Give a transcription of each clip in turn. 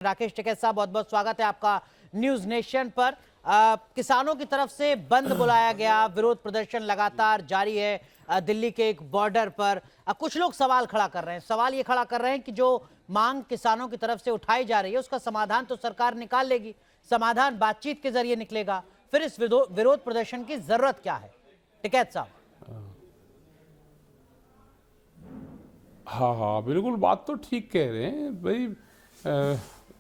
राकेश टिकैत साहब, बहुत बहुत स्वागत है आपका न्यूज नेशन पर। किसानों की तरफ से बंद बुलाया गया, विरोध प्रदर्शन लगातार जारी है दिल्ली के एक बॉर्डर पर। कुछ लोग सवाल खड़ा कर रहे हैं, सवाल ये खड़ा कर रहे हैं कि जो मांग किसानों की तरफ से उठाई जा रही है उसका समाधान तो सरकार निकाल लेगी, समाधान बातचीत के जरिए निकलेगा, फिर इस विरोध प्रदर्शन की जरूरत क्या है? टिकैत साहब। हाँ, बिल्कुल बात तो ठीक कह रहे हैं भाई।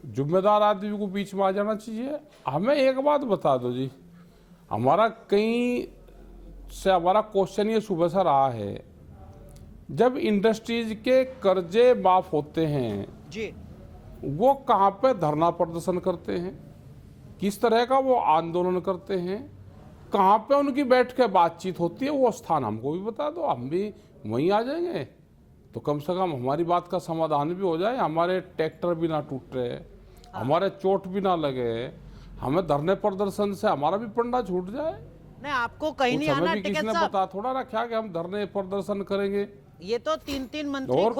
जिम्मेदार आदमी को बीच में आ जाना चाहिए। हमें एक बात बता दो जी, हमारा क्वेश्चन ये सुबह से रहा है, जब इंडस्ट्रीज के कर्जे माफ होते हैं जी, वो कहाँ पे धरना प्रदर्शन करते हैं, किस तरह का वो आंदोलन करते हैं, कहाँ पे उनकी बैठ के बातचीत होती है, वो स्थान हमको भी बता दो, हम भी वहीं आ जाएंगे। तो कम से कम हमारी बात का समाधान भी हो जाए, हमारे ट्रैक्टर भी ना टूट रहे, हमारे चोट भी ना लगे, हमें धरने प्रदर्शन से हमारा भी पंडा छूट जाए। नहीं आपको कहीं नहीं आना टिकैत साहब। बता थोड़ा रखा कि हम धरने प्रदर्शन करेंगे। ये तो तीन मंत्री और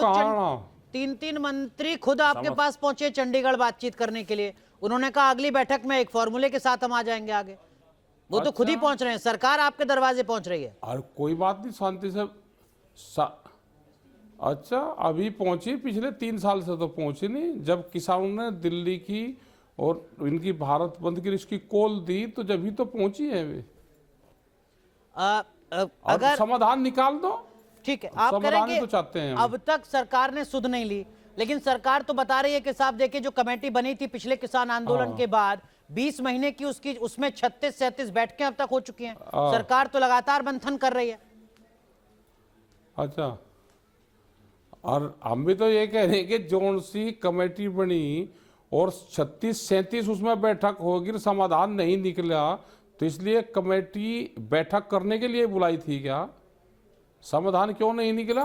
तीन मंत्री खुद आपके पास पहुंचे चंडीगढ़ बातचीत करने के लिए। उन्होंने कहा अगली बैठक में एक फॉर्मूले के साथ हम आ जाएंगे आगे। वो तो खुद ही पहुंच रहे हैं, सरकार आपके दरवाजे पहुंच रही है। और कोई बात नहीं, शांति से अच्छा अभी पहुंची, पिछले 3 साल से तो पहुंची नहीं। जब किसानों ने दिल्ली की और इनकी भारत बंद की इसकी कॉल दी तो जब ही तो पहुंची है वे। अगर समाधान निकाल दो, ठीक है। आप करेंगे तो चाहते हैं। अब तक सरकार ने सुध नहीं ली, लेकिन सरकार तो बता रही है कि साहब देखिए, जो कमेटी बनी थी पिछले किसान आंदोलन के बाद 20 महीने की, उसमें 36-37 बैठकें अब तक हो चुकी हैं। सरकार तो लगातार मंथन कर रही है। अच्छा, और हम भी तो ये कह रहे हैं कि जोन सी कमेटी बनी और 36-37 उसमें बैठक होगी, समाधान नहीं निकला, तो इसलिए कमेटी बैठक करने के लिए बुलाई थी क्या? समाधान क्यों नहीं निकला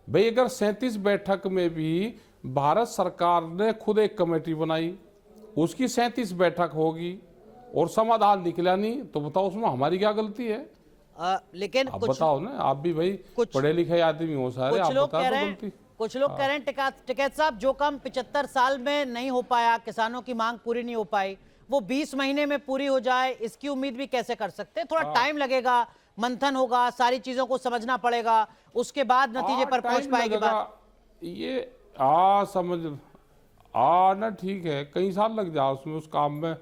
भाई? अगर 37 बैठक में भी भारत सरकार ने खुद एक कमेटी बनाई, उसकी 37 बैठक होगी और समाधान निकला नहीं, तो बताओ उसमें हमारी क्या गलती है? लेकिन आप बताओ ना, आप भी भाई पढ़े लिखे आदमी हो सारे, आप बताओ गलती। कुछ लोग कह रहे हैं टिकैत साहब, जो काम 75 साल में नहीं हो पाया, किसानों की मांग पूरी नहीं हो पाई, वो 20 महीने में पूरी हो जाए, इसकी उम्मीद भी कैसे कर सकते हैं? थोड़ा टाइम लगेगा, मंथन होगा, सारी चीजों को समझना पड़ेगा, उसके बाद नतीजे पर पहुंच पाएगी बात। ये समझ ना, ठीक है, कई साल लग जाए उसमें, उस काम में।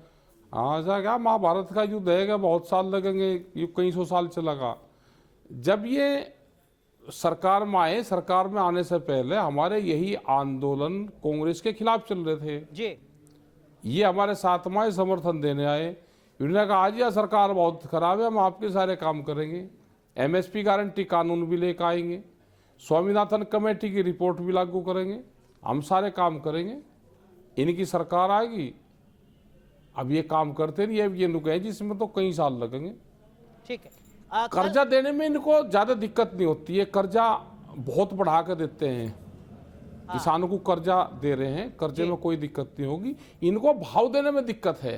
ऐसा क्या महाभारत का युद्ध है, बहुत साल लगेंगे, ये कई 100 साल चलेगा। जब ये सरकार में आए, सरकार में आने से पहले हमारे यही आंदोलन कांग्रेस के खिलाफ चल रहे थे जी। ये हमारे साथ में समर्थन देने आए, उन्होंने कहा आज यह सरकार बहुत खराब है, हम आपके सारे काम करेंगे, एमएसपी गारंटी कानून भी लेकर आएंगे, स्वामीनाथन कमेटी की रिपोर्ट भी लागू करेंगे, हम सारे काम करेंगे, इनकी सरकार आएगी। अब ये काम करते नहीं, अब ये नुक है जिसमें तो कई साल लगेंगे। ठीक है। कर्जा देने में इनको ज्यादा दिक्कत नहीं होती है, कर्जा बहुत बढ़ा कर देते हैं। किसानों को कर्जा दे रहे हैं, कर्जे में कोई दिक्कत नहीं होगी, इनको भाव देने में दिक्कत है।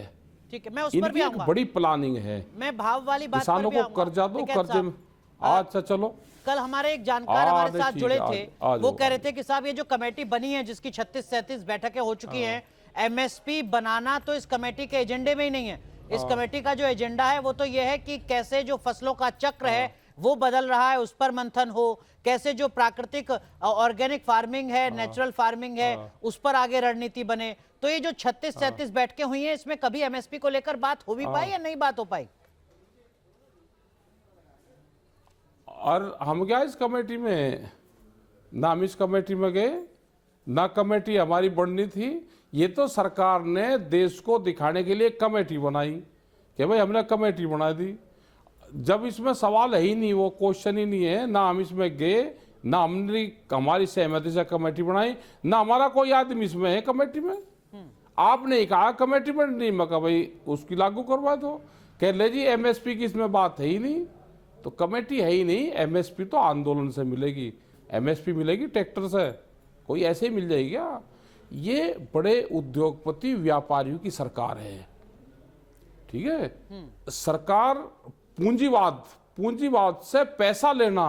ठीक है, मैं उस पर भी आऊंगा। बड़ी प्लानिंग है, मैं भाव वाली बात किसानों को कर्जा दो, कर्जे में। अच्छा चलो, कल हमारे एक जानकार हमारे साथ जुड़े थे, वो कह रहे थे कि साहब ये जो कमेटी बनी है जिसकी 36-37 बैठकें हो चुकी हैं, एमएसपी बनाना तो इस कमेटी के एजेंडे में ही नहीं है। इस कमेटी का जो एजेंडा है वो तो ये है कि कैसे जो फसलों का चक्र है वो बदल रहा है, उस पर मंथन हो, कैसे जो प्राकृतिक ऑर्गेनिक फार्मिंग है, नेचुरल फार्मिंग है, उस पर आगे रणनीति बने। तो ये जो 36-37 बैठकें हुई हैं, इसमें कभी एमएसपी को लेकर बात हो भी पाई या नहीं बात हो पाई? और हम क्या इस कमेटी में, ना हम इस कमेटी में गए, ना कमेटी हमारी बननी थी। ये तो सरकार ने देश को दिखाने के लिए कमेटी बनाई कि भाई हमने कमेटी बना दी, जब इसमें सवाल है ही नहीं, वो क्वेश्चन ही नहीं है, ना हम इसमें गए, ना हमने हमारी सहमति से कमेटी बनाई, ना हमारा कोई आदमी इसमें है कमेटी में। आपने कहा कमेटी बननी, मैं कहा भाई उसकी लागू करवा दो, कह ले जी एमएसपी की इसमें बात है ही नहीं, तो कमेटी है ही नहीं। एमएसपी तो आंदोलन से मिलेगी, एमएसपी मिलेगी ट्रैक्टर से, कोई ऐसे ही मिल जाएगी क्या? ये बड़े उद्योगपति व्यापारियों की सरकार है, ठीक है। सरकार पूंजीवाद से पैसा लेना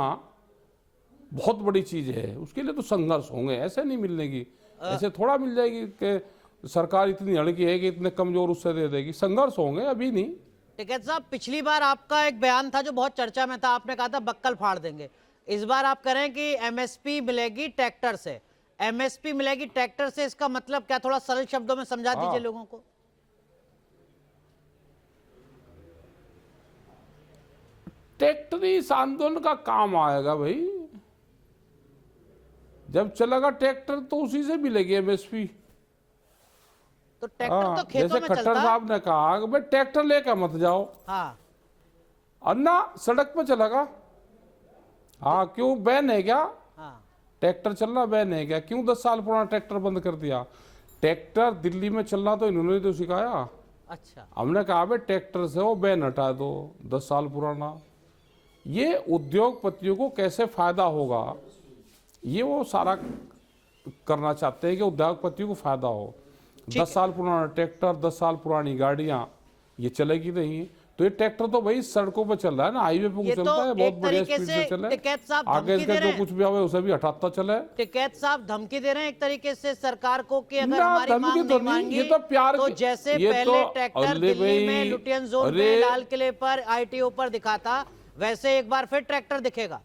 बहुत बड़ी चीज है, उसके लिए तो संघर्ष होंगे, ऐसे नहीं मिलने की। ऐसे थोड़ा मिल जाएगी कि सरकार इतनी हल्की है कि इतने कमजोर उससे दे देगी। संघर्ष होंगे, अभी नहीं। टिकैत साहब, पिछली बार आपका एक बयान था जो बहुत चर्चा में था, आपने कहा था बक्कल फाड़ देंगे। इस बार आप कह रहे हैं कि एमएसपी मिलेगी ट्रैक्टर से। एमएसपी मिलेगी ट्रैक्टर से, इसका मतलब क्या? थोड़ा सरल शब्दों में समझा दीजिए लोगों को। ट्रैक्टर इस आंदोलन का काम आएगा भाई। जब चलेगा ट्रैक्टर तो उसी से मिलेगी एमएसपी। तो ट्रैक्टर तो खेतों जैसे में खट्टर चलता है। साहब ने कहा कि भाई ट्रैक्टर लेकर मत जाओ, हाँ, अन्ना सड़क पे चलेगा। हाँ, क्यों बैन है क्या? हाँ, ट्रैक्टर चलना बैन है क्या? क्यों 10 साल पुराना ट्रैक्टर बंद कर दिया? ट्रैक्टर दिल्ली में चलना तो इन्होंने तो सिखाया। अच्छा, हमने कहा भाई ट्रैक्टर से वो बैन हटा दो 10 साल पुराना। ये उद्योगपतियों को कैसे फायदा होगा, ये वो सारा करना चाहते हैं कि उद्योगपतियों को फायदा हो। 10 साल पुराना ट्रैक्टर, 10 साल पुरानी गाड़ियां, ये चलेगी नहीं। तो ये ट्रैक्टर तो भाई सड़कों पे चल रहा है ना, हाईवे पे ये चलता तो है, बहुत एक बढ़िया तरीके स्पीड से से चले। टिकैत साहब आगे धमकी दे इसके रहे जो हैं। कुछ भी आवे उसे भी हटाता चले। टिकैत साहब धमकी दे रहे हैं एक तरीके से सरकार को कि अगर ना, हमारी धमकी मांग तो नहीं नहीं, मांगी ये तो प्यार तो की- जैसे ये पहले तो- ट्रैक्टर अरे दिल्ली में भाई, लुटियन जोन अरे में लाल किले पर आईटीओ पर दिखा था, वैसे एक बार फिर ट्रैक्टर दिखेगा।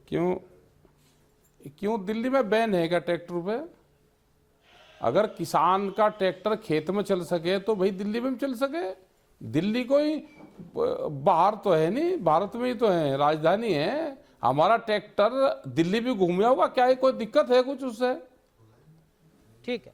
क्यों क्यों दिल्ली में बैन है क्या ट्रैक्टर पे? अगर किसान का ट्रैक्टर खेत में चल सके तो भाई दिल्ली में भी चल सके। दिल्ली कोई बाहर तो है नहीं, भारत में ही तो है, राजधानी है। हमारा ट्रैक्टर दिल्ली भी घूमे होगा, क्या है कोई दिक्कत है कुछ उससे? ठीक है,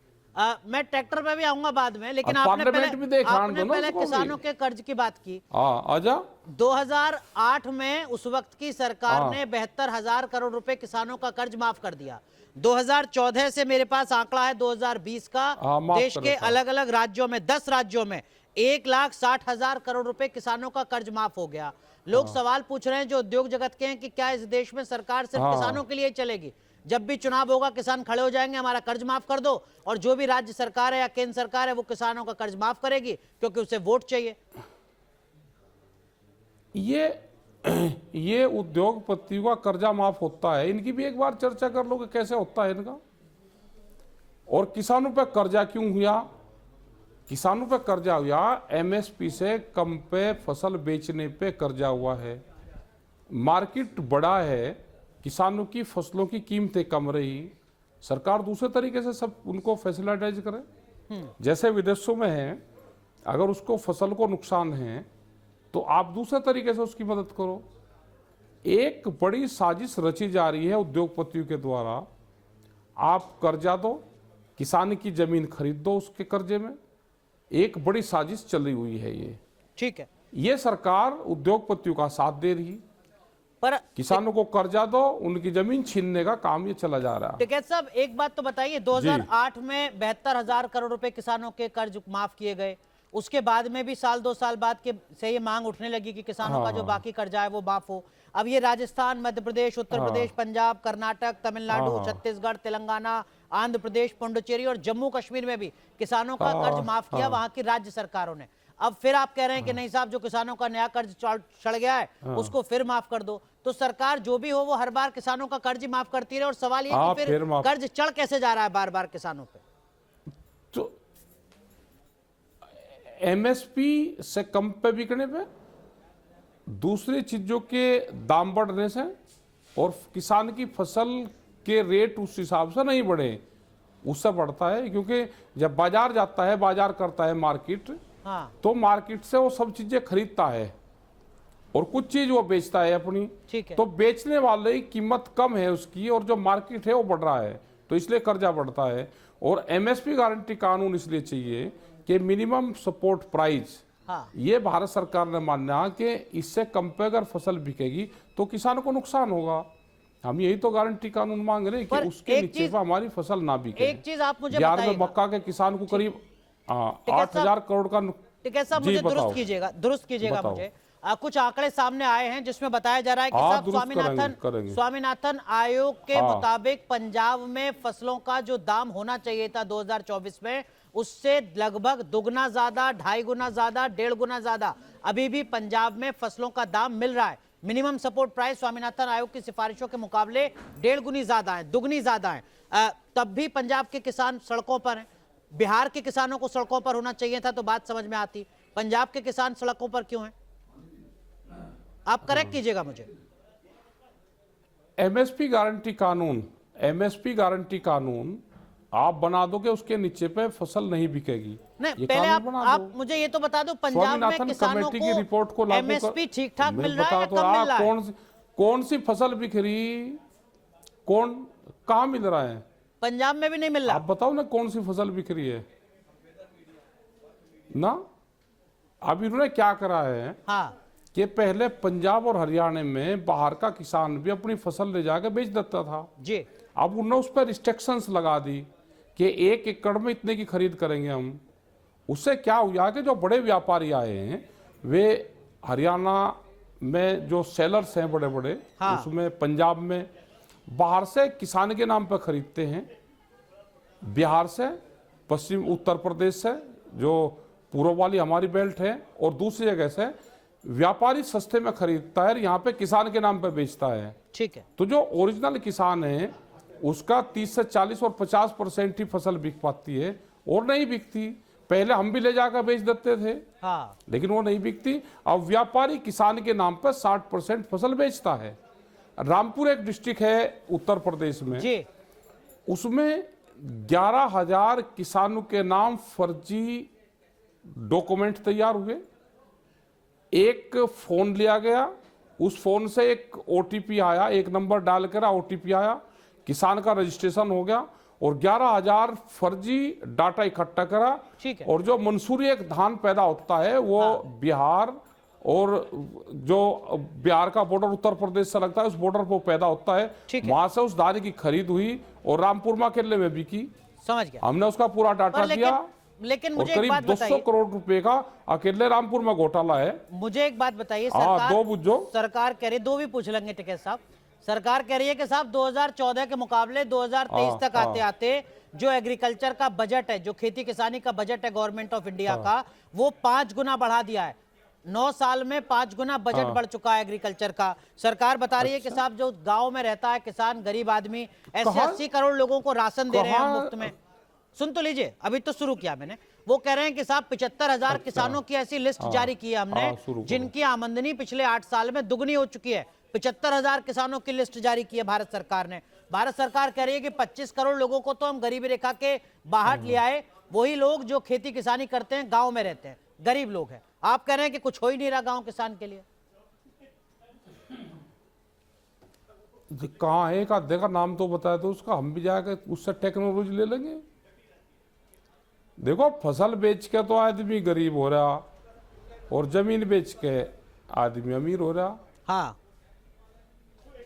मैं ट्रैक्टर पे भी आऊंगा बाद में, लेकिन अब आपने पार्लियामेंट भी देख रहा हूं आपने दोनों पहले उसको भी। किसानों के कर्ज की बात की। हाँ, आजा। 2008 में उस वक्त की सरकार हाँ। ने 72,000 करोड़ रुपए किसानों का कर्ज माफ कर दिया। 2014 से मेरे पास आंकड़ा है 2020 का, हाँ, माफ देश कर के रखा। अलग अलग राज्यों में 10 राज्यों में 1,60,000 करोड़ रुपए किसानों का कर्ज माफ हो गया। लोग सवाल पूछ रहे हैं जो उद्योग जगत के हैं कि क्या इस देश में सरकार सिर्फ हाँ। किसानों के लिए चलेगी? जब भी चुनाव होगा किसान खड़े हो जाएंगे हमारा कर्ज माफ कर दो, और जो भी राज्य सरकार है या केंद्र सरकार है वो किसानों का कर्ज माफ करेगी क्योंकि उसे वोट चाहिए। ये उद्योगपतियों का कर्जा माफ होता है, इनकी भी एक बार चर्चा कर लो कि कैसे होता है इनका। और किसानों पर कर्जा क्यों हुआ? किसानों पर कर्जा हुआ एमएसपी से कम पे फसल बेचने पे कर्जा हुआ है। मार्केट बड़ा है, किसानों की फसलों की कीमतें कम रही, सरकार दूसरे तरीके से सब उनको फैसिलिटाइज करे। जैसे विदेशों में है, अगर उसको फसल को नुकसान है तो आप दूसरे तरीके से उसकी मदद करो। एक बड़ी साजिश रची जा रही है उद्योगपतियों के द्वारा। आप कर्जा दो, किसान की जमीन खरीद दो उसके कर्जे में। एक बड़ी साजिश चली हुई है ये। ठीक है, ये सरकार उद्योगपतियों का साथ दे रही, पर किसानों को कर्जा दो, उनकी जमीन छीनने का काम ये चला जा रहा है। टिकैत साहब एक बात तो बताइए, 2008 में 72,000 करोड़ रुपए किसानों के कर्ज माफ किए गए, उसके बाद में भी साल 2 साल बाद के से ये मांग उठने लगी कि किसानों का जो बाकी कर्जा है वो माफ हो। अब ये राजस्थान, मध्य प्रदेश, उत्तर प्रदेश, पंजाब, कर्नाटक, तमिलनाडु, छत्तीसगढ़, तेलंगाना, आंध्र प्रदेश, पुडुचेरी और जम्मू कश्मीर में भी किसानों का कर्ज माफ किया वहां की राज्य सरकारों ने। अब फिर आप कह रहे हैं कि नहीं साहब, जो किसानों का नया कर्ज चढ़ गया है उसको फिर माफ कर दो। तो सरकार जो भी हो वो हर बार किसानों का कर्ज ही माफ करती रहे, और सवाल ये कि फिर कर्ज चढ़ कैसे जा रहा है बार बार किसानों पे? तो एमएसपी से कम पे बिकने पे, दूसरी चीजों के दाम बढ़ने से, और किसान की फसल के रेट उस हिसाब से नहीं बढ़े, उससे बढ़ता है। क्योंकि जब बाजार जाता है, बाजार करता है मार्केट, हाँ, तो मार्केट से वो सब चीजें खरीदता है और कुछ चीज वो बेचता है अपनी। ठीक है, तो बेचने वाले की कीमत कम है उसकी, और जो मार्केट है वो बढ़ रहा है, तो इसलिए कर्जा बढ़ता है। और एमएसपी गारंटी कानून इसलिए चाहिए कि मिनिमम सपोर्ट प्राइस, हाँ, ये भारत सरकार ने माना कि इससे कम पे अगर फसल बिकेगी तो किसानों को नुकसान होगा। हम यही तो गारंटी कानून मांग रहे हैं कि उसके नीचे पे हमारी फसल ना बिके। एक चीज आप मुझे बिहार में बताइएगा, मक्का के किसान को करीब टिकैत 8,000 करोड़ का टिकैत साहब मुझे दुरुस्त कीजिएगा बताओ। मुझे। कुछ आंकड़े सामने आए हैं जिसमें बताया जा रहा है कि हाँ, साहब दुरुस्त करेंगे। स्वामीनाथन आयोग के मुताबिक पंजाब में फसलों का जो दाम होना चाहिए था 2024 में, उससे लगभग दुगना ज्यादा, 2.5 गुना ज्यादा, 1.5 गुना ज्यादा अभी भी पंजाब में फसलों का दाम मिल रहा है। मिनिमम सपोर्ट प्राइस स्वामीनाथन आयोग की सिफारिशों के मुकाबले 1.5 गुनी ज्यादा है, दुगनी ज्यादा है। तब भी पंजाब के किसान सड़कों पर हैं। बिहार के किसानों को सड़कों पर होना चाहिए था तो बात समझ में आती। पंजाब के किसान सड़कों पर क्यों हैं? आप करेक्ट कीजिएगा मुझे। एमएसपी गारंटी कानून, एमएसपी गारंटी कानून आप बना दोगे, उसके नीचे पे फसल नहीं बिकेगी। नहीं, पहले आप मुझे ये तो बता दो, पंजाब में किसानों कमेटी की रिपोर्ट को को एमएसपी ठीक ठाक मिल रहा है या कम मिल रहा है? कौन सी फसल बिक रही, कहां मिल रहा है? पंजाब में भी नहीं मिल रहा। आप बताओ ना कौन सी फसल बिक रही है ना। अब इन्होंने क्या करा है, हाँ, कि पहले पंजाब और हरियाणा में बाहर का किसान भी अपनी फसल ले जाकर बेच देता था जी। अब उन्होंने उस पर रिस्ट्रिक्शंस लगा दी कि 1 एकड़ में इतने की खरीद करेंगे हम। उससे क्या हुआ कि जो बड़े व्यापारी आए हैं वे हरियाणा में जो सेलर्स हैं बड़े बड़े, हाँ, उसमें पंजाब में बाहर से किसान के नाम पर खरीदते हैं, बिहार से, पश्चिम उत्तर प्रदेश से जो पूर्व वाली हमारी बेल्ट है, और दूसरी जगह से व्यापारी सस्ते में खरीदता है, यहाँ पे किसान के नाम पे बेचता है। ठीक है। तो जो ओरिजिनल किसान है उसका 30 से 40 और 50% ही फसल बिक पाती है और नहीं बिकती। पहले हम भी ले जाकर बेच देते थे, हाँ, लेकिन वो नहीं बिकती। अब व्यापारी किसान के नाम पर 60% फसल बेचता है। रामपुर एक डिस्ट्रिक्ट है उत्तर प्रदेश में जी, उसमें 11,000 किसानों के नाम फर्जी डॉक्यूमेंट तैयार हुए। एक फोन लिया गया, उस फोन से एक ओटीपी आया, एक नंबर डालकर ओटीपी आया, किसान का रजिस्ट्रेशन हो गया और 11,000 फर्जी डाटा इकट्ठा करा। ठीक है। और जो मंसूरी एक धान पैदा होता है वो बिहार और जो बिहार का बॉर्डर उत्तर प्रदेश से लगता है उस बॉर्डर पर पैदा होता है, वहां से उस दाने की खरीद हुई और रामपुर मार्केट में बिकी। समझ गया। हमने उसका पूरा डाटा दिया, लेकिन मुझे एक बात 200 करोड़ रुपए का अकेले रामपुर में घोटाला है। मुझे एक बात बताइए, सरकार कह रही, दो भी पूछ लेंगे टिकैत साहब। सरकार कह रही है कि साहब 2014 के मुकाबले 2023 तक आते आते जो एग्रीकल्चर का बजट है, जो खेती किसानी का बजट है गवर्नमेंट ऑफ इंडिया का, वो 5 गुना बढ़ा दिया है। 9 साल में 5 गुना बजट बढ़ चुका है एग्रीकल्चर का। सरकार बता रही है कि साहब जो गांव में रहता है किसान, गरीब आदमी, ऐसे 80 करोड़ लोगों को राशन दे रहे हैं मुफ्त में। सुन तो लीजिए, अभी तो शुरू किया मैंने। वो कह रहे हैं कि साहब 75,000 किसानों की ऐसी लिस्ट जारी की है हमने जिनकी आमदनी पिछले 8 साल में दुगनी हो चुकी है। 75,000 किसानों की लिस्ट जारी की है भारत सरकार ने। भारत सरकार कह रही है कि 25 करोड़ लोगों को तो हम गरीबी रेखा के बाहर ले आए, वही लोग जो खेती किसानी करते हैं, गांव में रहते हैं, गरीब लोग हैं। आप कह रहे हैं कि कुछ हो ही नहीं रहा गांव किसान के लिए। कहाँ है, एक आधे का नाम तो बताया तो उसका हम भी जाकर उससे टेक्नोलॉजी ले लेंगे। देखो फसल बेच के तो आदमी गरीब हो रहा और जमीन बेच के आदमी अमीर हो रहा। हाँ,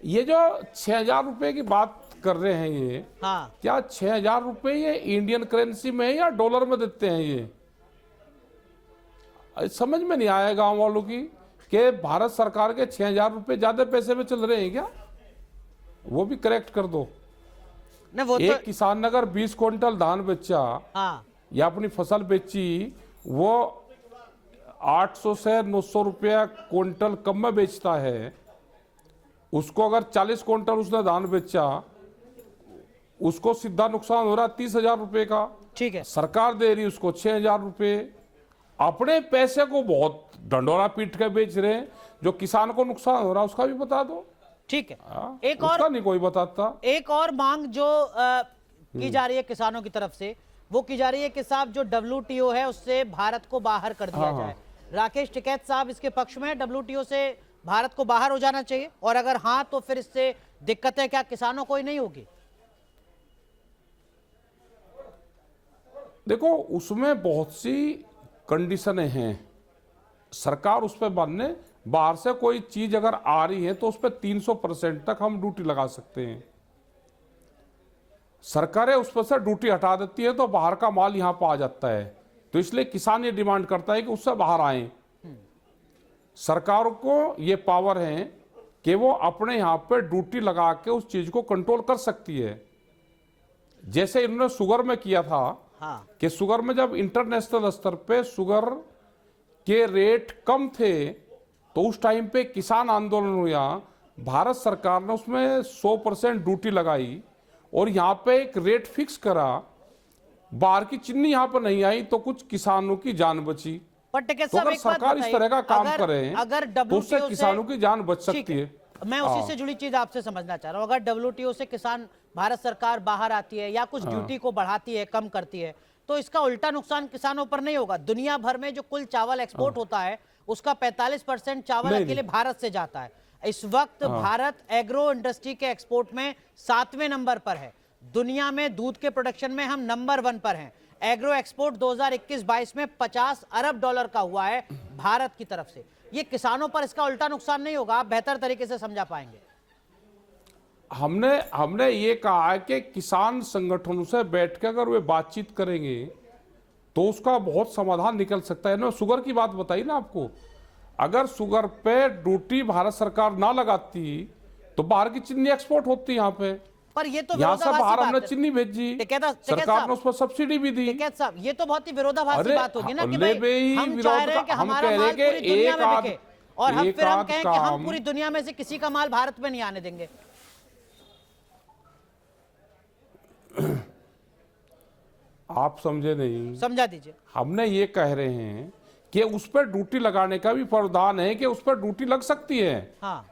ये जो 6,000 रुपए की बात कर रहे हैं ये, हाँ, क्या 6,000 रुपए ये इंडियन करेंसी में है या डॉलर में देते हैं? ये समझ में नहीं आया गांव वालों की कि भारत सरकार के 6,000 रुपए ज्यादा पैसे में चल रहे हैं क्या? वो भी करेक्ट कर दो। नहीं, वो एक तो किसान ने अगर 20 क्विंटल धान बेचा, हाँ, या अपनी फसल बेची, वो 800 से 900 रुपया क्विंटल कम में बेचता है। उसको अगर 40 क्विंटल उसने धान बेचा, उसको सीधा नुकसान हो रहा 30,000 रुपए का। ठीक है। सरकार दे रही उसको 6,000 रुपए। अपने पैसे को बहुत डंडोरा पीट के बेच रहे हैं। जो किसान को नुकसान हो रहा उसका भी बता दो। ठीक है। एक और नहीं कोई बताता। एक और मांग जो की जा रही है किसानों की तरफ से, वो की जा रही है कि साहब जो WTO है उससे भारत को बाहर कर दिया जाए। राकेश टिकैत साहब इसके पक्ष में, WTO से भारत को बाहर हो जाना चाहिए, और अगर हाँ तो फिर इससे दिक्कतें क्या किसानों को ही नहीं होगी? देखो उसमें बहुत सी कंडीशनें हैं, सरकार उस पर बनने, बाहर से कोई चीज अगर आ रही है तो उस पर 300% तक हम ड्यूटी लगा सकते हैं। सरकारें उस पर से ड्यूटी हटा देती है तो बाहर का माल यहां पर आ जाता है। तो इसलिए किसान ये डिमांड करता है कि उससे बाहर आए। सरकार को ये पावर है कि वो अपने यहां पे ड्यूटी लगा के उस चीज को कंट्रोल कर सकती है। जैसे इन्होंने शुगर में किया था, हाँ, कि शुगर में जब इंटरनेशनल स्तर पे शुगर के रेट कम थे तो उस टाइम पे किसान आंदोलन हुआ, भारत सरकार ने उसमें 100% ड्यूटी लगाई और यहाँ पे एक रेट फिक्स करा, बाहर की चीनी यहाँ पर नहीं आई तो कुछ किसानों की जान बची। पर टिकैत तो साहब अगर एक बात सरकार इस बताइए, तरह का काम अगर करे अगर तो उससे WTO किसानों की जान बच ठीक सकती है। मैं उसी से जुड़ी चीज आपसे समझना चाह रहा हूं, अगर WTO से किसान, भारत सरकार बाहर आती है या कुछ ड्यूटी को बढ़ाती है, कम करती है, तो इसका उल्टा नुकसान किसानों पर नहीं होगा? दुनिया भर में जो कुल चावल एक्सपोर्ट होता है उसका 45% चावल अकेले भारत से जाता है। इस वक्त भारत एग्रो इंडस्ट्री के एक्सपोर्ट में 7वें नंबर पर है। दुनिया में दूध के प्रोडक्शन में हम नंबर 1 पर हैं। एग्रो एक्सपोर्ट 2021-22 में $50 अरब का हुआ है भारत की तरफ से। ये किसानों पर इसका उल्टा नुकसान नहीं होगा? आप बेहतर तरीके से समझा पाएंगे। हमने ये कहा है कि किसान संगठनों से बैठ के अगर वे बातचीत करेंगे तो उसका बहुत समाधान निकल सकता है ना। शुगर की बात बताई ना आपको, अगर शुगर पे ड्यूटी भारत सरकार ना लगाती तो बाहर की चीनी एक्सपोर्ट होती यहाँ पे। पर ये तो यहाँ से बाहर हमने बात है। चीनी भेजी, टिकैत सरकार ने उस पर सब्सिडी भी दी। टिकैत साहब, ये तो बहुत ही विरोधाभासी बात होगी ना कि ले भाई हम चाह रहे हैं कि हमारा माल पूरी दुनिया में बिके और हम फिर हम कहें कि हम पूरी दुनिया में से किसी का माल भारत में नहीं आने देंगे। आप समझे नहीं, समझा दीजिए। हमने ये कह रहे हैं कि उस पर ड्यूटी लगाने का भी प्रावधान है कि उस पर ड्यूटी लग सकती है। हाँ।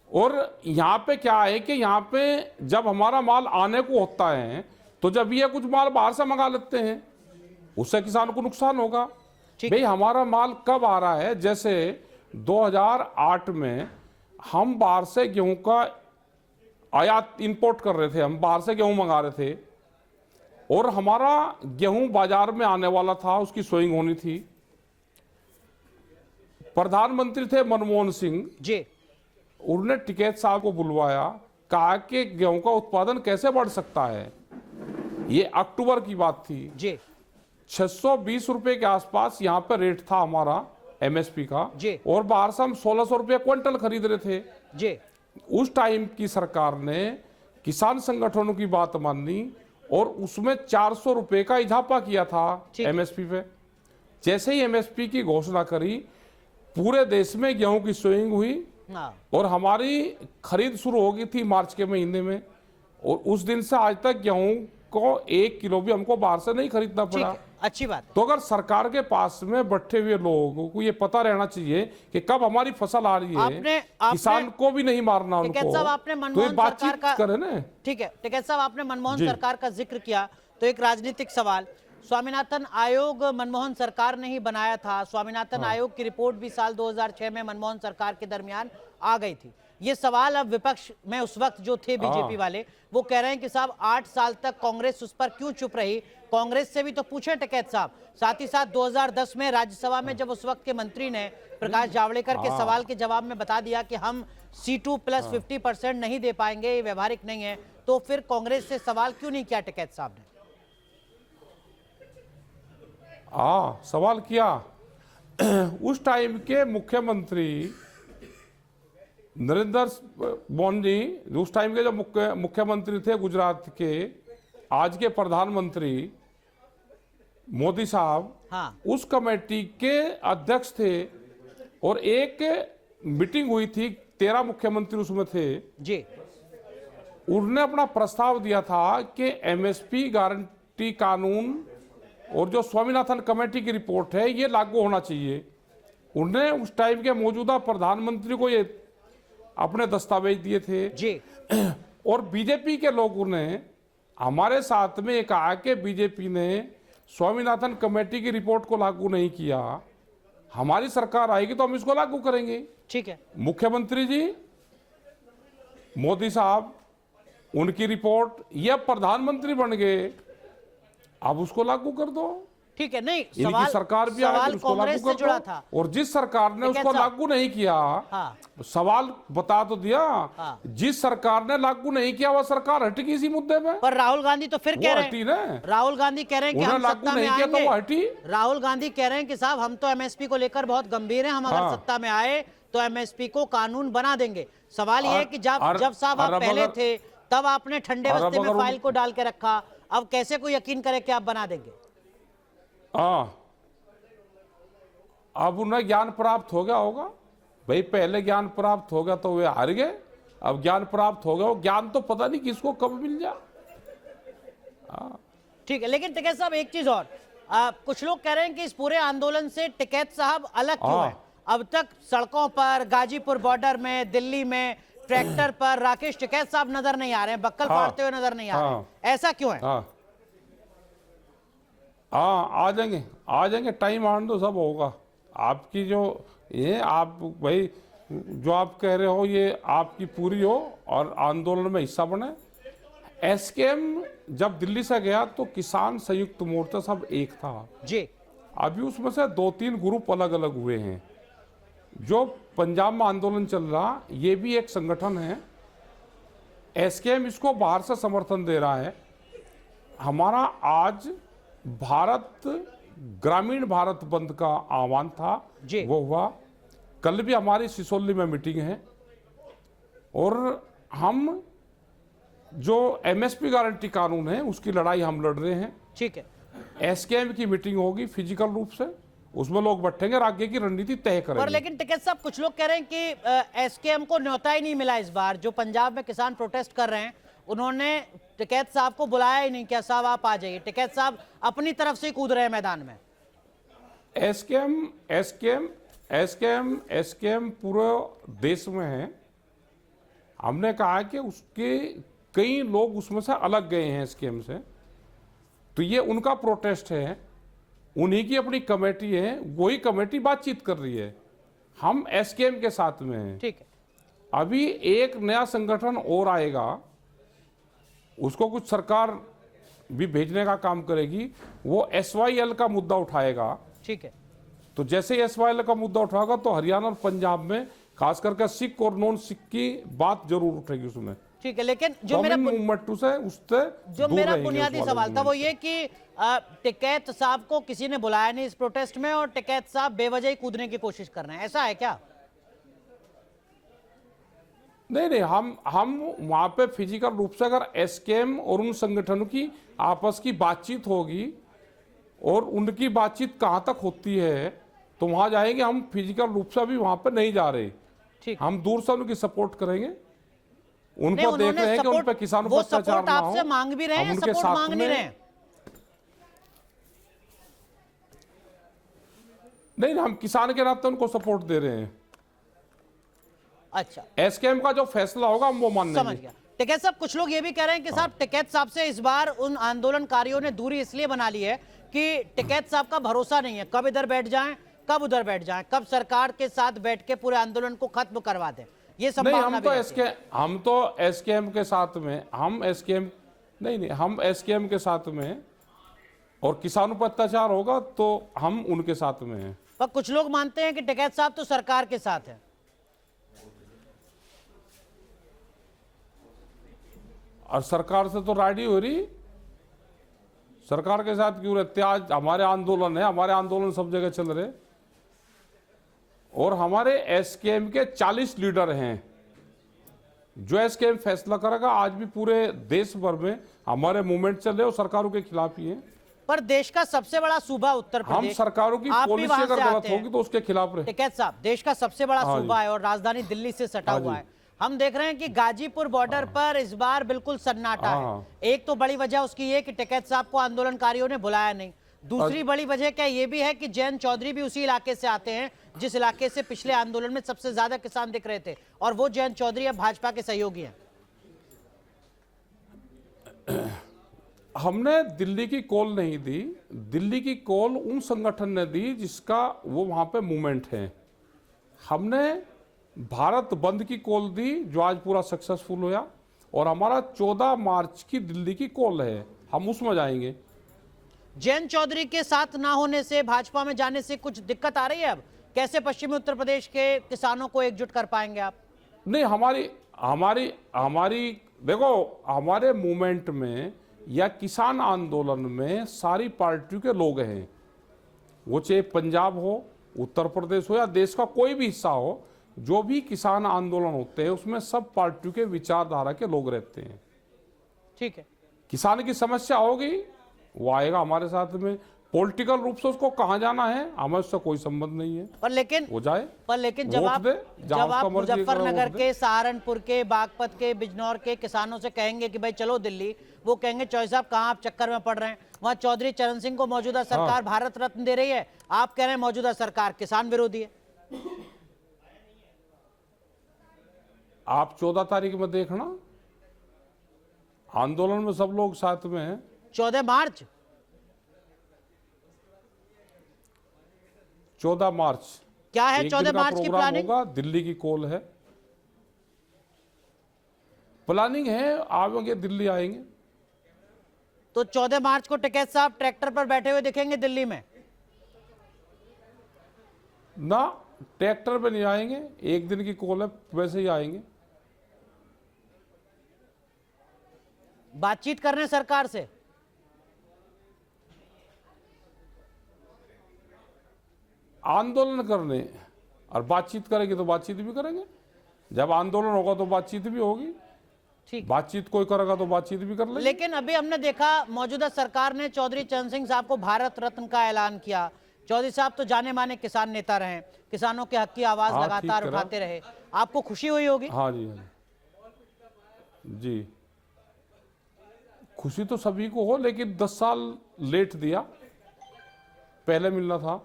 और यहाँ पे क्या है कि यहाँ पे जब हमारा माल आने को होता है तो जब ये कुछ माल बाहर से मंगा लेते हैं उससे किसान को नुकसान होगा। भाई हमारा माल कब आ रहा है, जैसे 2008 में हम बाहर से गेहूं का आयात इंपोर्ट कर रहे थे, हम बाहर से गेहूं मंगा रहे थे और हमारा गेहूं बाजार में आने वाला था, उसकी सोइंग होनी थी। प्रधानमंत्री थे मनमोहन सिंह जी, उन्होंने टिकैत साहब को बुलवाया, कहा कि गेहूं का उत्पादन कैसे बढ़ सकता है। ये अक्टूबर की बात थी जी। 620 रुपए के आसपास यहाँ पर रेट था हमारा MSP का जी, और बाहर से हम 1600 रुपये क्विंटल खरीद रहे थे जी। उस टाइम की सरकार ने किसान संगठनों की बात मानी और उसमें 400 रुपए का इजाफा किया था MSP पे। जैसे ही MSP की घोषणा करी, पूरे देश में गेहूं की सोइंग हुई और हमारी खरीद शुरू हो गई थी मार्च के महीने में, और उस दिन से आज तक गेहूं को 1 किलो भी हमको बाहर से नहीं खरीदना पड़ा। अच्छी बात। तो अगर सरकार के पास में बैठे हुए लोगों को ये पता रहना चाहिए कि कब हमारी फसल आ रही है, किसान को भी नहीं मारना उनको, साहब आपने मनमोहन सरकार का करे ना। ठीक है टिकैत साहब, आपने मनमोहन सरकार का जिक्र किया तो एक राजनीतिक सवाल, स्वामीनाथन आयोग मनमोहन सरकार ने ही बनाया था। स्वामीनाथन आयोग की रिपोर्ट भी साल 2006 में मनमोहन सरकार के दरमियान आ गई थी। ये सवाल अब विपक्ष में उस वक्त जो थे बीजेपी वाले, वो कह रहे हैं कि साहब 8 साल तक कांग्रेस उस पर क्यों चुप रही? कांग्रेस से भी तो पूछे टिकैत साहब। साथ ही साथ 2010 में राज्यसभा में जब उस वक्त के मंत्री ने प्रकाश जावड़ेकर के सवाल के जवाब में बता दिया कि हम C2 + 50% नहीं दे पाएंगे, ये व्यवहारिक नहीं है, तो फिर कांग्रेस से सवाल क्यों नहीं किया टिकैत साहब ने? सवाल किया। उस टाइम के मुख्यमंत्री नरेंद्र मोदी जी, उस टाइम के जो मुख्यमंत्री थे गुजरात के, आज के प्रधानमंत्री मोदी साहब उस कमेटी के अध्यक्ष थे और एक मीटिंग हुई थी, 13 मुख्यमंत्री उसमें थे जी। उन्होंने अपना प्रस्ताव दिया था कि MSP गारंटी कानून और जो स्वामीनाथन कमेटी की रिपोर्ट है ये लागू होना चाहिए। उन्होंने उस टाइम के मौजूदा प्रधानमंत्री को ये अपने दस्तावेज दिए थे जी। और बीजेपी के लोगों ने हमारे साथ में कहा कि बीजेपी ने स्वामीनाथन कमेटी की रिपोर्ट को लागू नहीं किया, हमारी सरकार आएगी तो हम इसको लागू करेंगे। ठीक है। मुख्यमंत्री जी मोदी साहब, उनकी रिपोर्ट, ये प्रधानमंत्री बन गए, अब उसको लागू कर दो। ठीक है। नहीं, सवाल सरकार भी सवाल कांग्रेस से जुड़ा था, और जिस सरकार ने उसको लागू नहीं किया, सवाल बता तो दिया, जिस सरकार ने लागू नहीं किया वह सरकार हटी इसी मुद्दे पे। पर राहुल गांधी तो फिर कह रहे हैं, राहुल गांधी कह रहे हैं कि हम सत्ता में आएंगे, तो हटी। राहुल गांधी कह रहे हैं कि साहब हम तो MSP को लेकर बहुत गंभीर हैं, हम अगर सत्ता में आए तो MSP को कानून बना देंगे। सवाल ये है कि जब साहब आप पहले थे तब आपने ठंडे बस्ते में फाइल को डाल के रखा, अब कैसे कोई यकीन करे कि आप बना देंगे? अब उन्हें ज्ञान प्राप्त हो गया होगा भाई, पहले ज्ञान प्राप्त हो गया तो वे हार गए, अब ज्ञान प्राप्त हो गया, वो ज्ञान तो पता नहीं किसको कब मिल जाए। ठीक है, लेकिन टिकैत साहब एक चीज और, कुछ लोग कह रहे हैं कि इस पूरे आंदोलन से टिकैत साहब अलग क्यों है? अब तक सड़कों पर, गाजीपुर बॉर्डर में, दिल्ली में ट्रैक्टर पर राकेश टिकैत साहब नजर नहीं आ रहे हैं, बक्कल फाड़ते हुए नजर नहीं आ रहे हैं, ऐसा क्यों है? आ जाएंगे, टाइम आने दो, सब होगा। आपकी जो ये आप भाई जो आप कह रहे हो ये आपकी पूरी हो और आंदोलन में हिस्सा बने। एसकेएम जब दिल्ली से गया तो किसान संयुक्त मोर्चा सब एक था जी, अभी उसमें से 2-3 ग्रुप अलग अलग हुए हैं। जो पंजाब में आंदोलन चल रहा ये भी एक संगठन है, एसकेएम इसको बाहर से समर्थन दे रहा है। हमारा आज भारत ग्रामीण भारत बंद का आह्वान था जी। वो हुआ, कल भी हमारी सिसोली में मीटिंग है और हम जो एमएसपी गारंटी कानून है उसकी लड़ाई हम लड़ रहे हैं। ठीक है, एसकेएम की मीटिंग होगी फिजिकल रूप से, उसमें लोग बैठेंगे और आगे की रणनीति तय करेंगे। पर लेकिन टिकैत साहब कुछ लोग कह रहे हैं कि एसकेएम को न्योता ही नहीं मिला इस बार, जो पंजाब में किसान प्रोटेस्ट कर रहे हैं उन्होंने टिकैत साहब को बुलाया ही नहीं, क्या साहब आप आ जाइए, टिकैत साहब अपनी तरफ से कूद रहे हैं मैदान में। एसकेएम पूरे देश में है। हमने कहा कि उसके कई लोग उसमें से अलग गए हैं एसकेएम से, तो ये उनका प्रोटेस्ट है, उन्हीं की अपनी कमेटी है, वही कमेटी बातचीत कर रही है, हम एसकेएम के साथ में हैं। ठीक है, अभी एक नया संगठन और आएगा, उसको कुछ सरकार भी भेजने का काम करेगी, वो एसवाईएल का मुद्दा उठाएगा। ठीक है, तो जैसे ही एसवाईएल का मुद्दा उठाएगा तो हरियाणा और पंजाब में खास करके सिख और नॉन सिख की बात जरूर उठेगी उसमें। ठीक है, लेकिन जो मेरा बुनियादी सवाल था वो ये कि टिकैत साहब को किसी ने बुलाया नहीं इस प्रोटेस्ट में और टिकैत साहब बेवजह ही कूदने की कोशिश कर रहे हैं, ऐसा है क्या? नहीं, हम वहां पे फिजिकल रूप से अगर एसकेएम और उन संगठनों की आपस की बातचीत होगी और उनकी बातचीत कहां तक होती है तो वहां जाएंगे। हम फिजिकल रूप से अभी वहां पे नहीं जा रहे, ठीक, हम दूर से उनकी सपोर्ट करेंगे, उनको देख रहे हैं कि उन पे किसानों पर अत्याचार ना हो। आपसे मांग भी रहे हैं, सपोर्ट मांग नहीं रहे हैं? नहीं, हम किसान के नाते उनको सपोर्ट दे रहे हैं। अच्छा, एसकेएम का जो फैसला होगा हम वो मानेंगे। समझ गया। टिकैत साहब कुछ लोग ये भी कह रहे हैं कि साहब टिकैत साहब से इस बार उन आंदोलनकारियों ने दूरी इसलिए बना ली है कि टिकैत साहब का भरोसा नहीं है, कब इधर बैठ जाएं, कब उधर बैठ जाएं, कब सरकार के साथ बैठ के पूरे आंदोलन को खत्म करवा दें, ये संभावना हम तो एसकेएम के साथ में, हम एसकेएम के साथ में, और किसानों पर अत्याचार होगा तो हम उनके साथ में हैं। पर कुछ लोग मानते हैं कि टिकैत साहब तो सरकार के साथ है। और सरकार से तो राडी हो रही, सरकार के साथ क्यों रहते? आज हमारे आंदोलन है, हमारे आंदोलन सब जगह चल रहे और हमारे एसकेएम के 40 लीडर हैं। जो एसकेएम फैसला करेगा, आज भी पूरे देश भर में हमारे मूवमेंट चल रहे और सरकारों के खिलाफ ही है। पर देश का सबसे बड़ा सूबा उत्तर प्रदेश, हम सरकारों की पॉलिसी अगर गलत होगी तो उसके खिलाफ रहे। टिकैत साहब, देश का सबसे बड़ा सूबा है और राजधानी दिल्ली से सटा हुआ है। हम देख रहे हैं कि गाजीपुर बॉर्डर पर इस बार बिल्कुल सन्नाटा है। एक तो बड़ी वजह उसकी ये कि टिकैत साहब को आंदोलनकारियों ने बुलाया नहीं, दूसरी बड़ी वजह क्या ये भी है कि जयंत चौधरी भी उसी इलाके से आते हैं जिस इलाके से पिछले आंदोलन में सबसे ज्यादा किसान दिख रहे थे, और वो जयंत चौधरी अब भाजपा के सहयोगी हैं। हमने दिल्ली की कॉल नहीं दी, दिल्ली की कॉल उन संगठन ने दी जिसका वो वहां पे मूवमेंट है। हमने भारत बंद की कॉल दी जो आज पूरा सक्सेसफुल हुआ, और हमारा 14 मार्च की दिल्ली की कॉल है, हम उसमें जाएंगे। जयंत चौधरी के साथ ना होने से, भाजपा में जाने से कुछ दिक्कत आ रही है? अब कैसे पश्चिमी उत्तर प्रदेश के किसानों को एकजुट कर पाएंगे आप? नहीं, हमारी देखो, हमारे मूवमेंट में या किसान आंदोलन में सारी पार्टियों के लोग हैं, वो चाहे पंजाब हो, उत्तर प्रदेश हो या देश का कोई भी हिस्सा हो, जो भी किसान आंदोलन होते हैं उसमें सब पार्टियों के विचारधारा के लोग रहते हैं। ठीक है, किसान की समस्या होगी वो आएगा हमारे साथ में, पॉलिटिकल रूप से उसको कहाँ जाना है हमें उससे कोई संबंध नहीं है, पर लेकिन वो जाए। जब वोट आप दे, जहाँ जब आप उसका मर्जी है, मुजफ्फरनगर वोट दे। के, सहारनपुर के, बागपत के, बिजनौर के किसानों से कहेंगे कि भाई चलो दिल्ली, वो कहेंगे चौधरी साहब कहाँ आप चक्कर में पड़ रहे हैं। वहां चौधरी चरण सिंह को मौजूदा सरकार भारत रत्न दे रही है, आप कह रहे हैं मौजूदा सरकार किसान विरोधी है। आप 14 तारीख में देखना, आंदोलन में सब लोग साथ में हैं। 14 मार्च 14 मार्च क्या है? एक 14 दिन का मार्च की प्रोग्राम प्लानिंग होगा, दिल्ली की कॉल है, प्लानिंग है, आवेंगे, दिल्ली आएंगे। तो 14 मार्च को टिकैत साहब ट्रैक्टर पर बैठे हुए दिखेंगे दिल्ली में? ना, ट्रैक्टर पे नहीं आएंगे, एक दिन की कॉल है, वैसे ही आएंगे। बातचीत करने सरकार से? आंदोलन करने, और बातचीत करेंगे तो बातचीत भी करेंगे, जब आंदोलन होगा तो बातचीत भी होगी। ठीक, बातचीत कोई करेगा तो बातचीत भी कर लेंगे। लेकिन अभी हमने देखा मौजूदा सरकार ने चौधरी चरण सिंह साहब को भारत रत्न का ऐलान किया। चौधरी साहब तो जाने माने किसान नेता रहे, किसानों के हक की आवाज हाँ, लगातार ठीक करा। उठाते रहे, आपको खुशी हुई होगी? हाँ जी, हाँ जी, खुशी तो सभी को हो, लेकिन 10 साल लेट दिया, पहले मिलना था,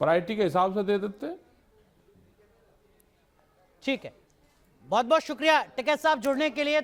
प्रायोरिटी के हिसाब से दे देते। ठीक है, बहुत बहुत शुक्रिया टिकैत साहब जुड़ने के लिए।